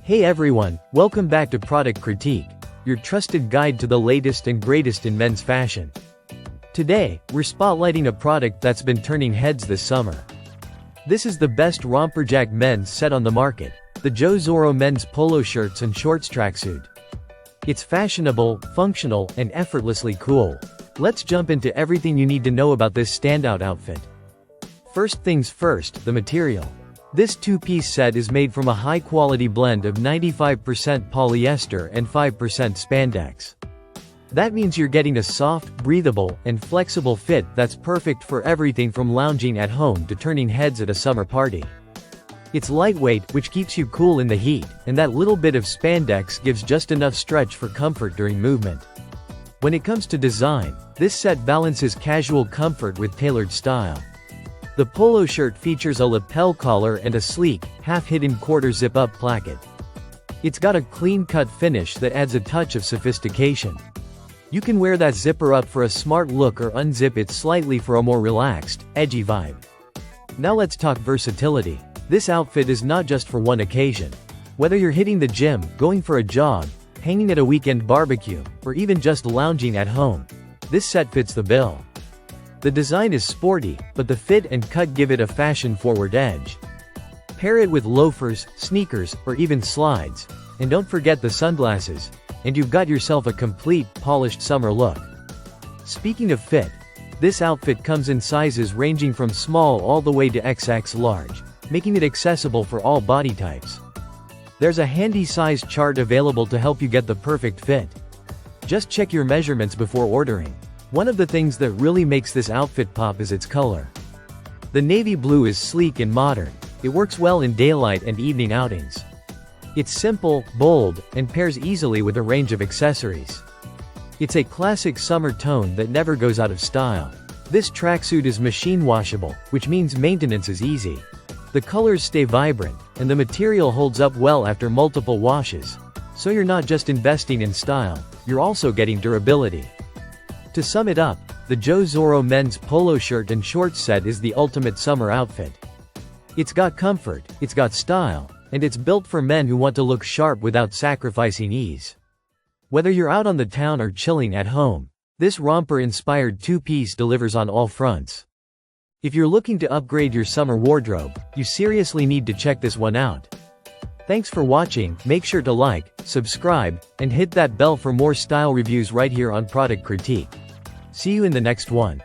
Hey everyone, welcome back to Product Critique, your trusted guide to the latest and greatest in men's fashion. Today, we're spotlighting a product that's been turning heads this summer. This is the best Romperjack Men set on the market, the JoZorro men's polo shirts and shorts tracksuit. It's fashionable, functional, and effortlessly cool. Let's jump into everything you need to know about this standout outfit. First things first, the material. This two-piece set is made from a high-quality blend of 95% polyester and 5% spandex. That means you're getting a soft, breathable, and flexible fit that's perfect for everything from lounging at home to turning heads at a summer party. It's lightweight, which keeps you cool in the heat, and that little bit of spandex gives just enough stretch for comfort during movement. When it comes to design, this set balances casual comfort with tailored style. The polo shirt features a lapel collar and a sleek, half-hidden quarter zip-up placket. It's got a clean-cut finish that adds a touch of sophistication. You can wear that zipper up for a smart look or unzip it slightly for a more relaxed, edgy vibe. Now let's talk versatility. This outfit is not just for one occasion. Whether you're hitting the gym, going for a jog, hanging at a weekend barbecue, or even just lounging at home, this set fits the bill. The design is sporty, but the fit and cut give it a fashion-forward edge. Pair it with loafers, sneakers, or even slides. And don't forget the sunglasses, and you've got yourself a complete, polished summer look. Speaking of fit, this outfit comes in sizes ranging from small all the way to XX large, making it accessible for all body types. There's a handy size chart available to help you get the perfect fit. Just check your measurements before ordering. One of the things that really makes this outfit pop is its color. The navy blue is sleek and modern. It works well in daylight and evening outings. It's simple, bold, and pairs easily with a range of accessories. It's a classic summer tone that never goes out of style. This tracksuit is machine washable, which means maintenance is easy. The colors stay vibrant, and the material holds up well after multiple washes. So you're not just investing in style, you're also getting durability. To sum it up, the JoZorro men's polo shirt and shorts set is the ultimate summer outfit. It's got comfort, it's got style, and it's built for men who want to look sharp without sacrificing ease. Whether you're out on the town or chilling at home, this romper-inspired two-piece delivers on all fronts. If you're looking to upgrade your summer wardrobe, you seriously need to check this one out. Thanks for watching. Make sure to like, subscribe, and hit that bell for more style reviews right here on Product Critique. See you in the next one.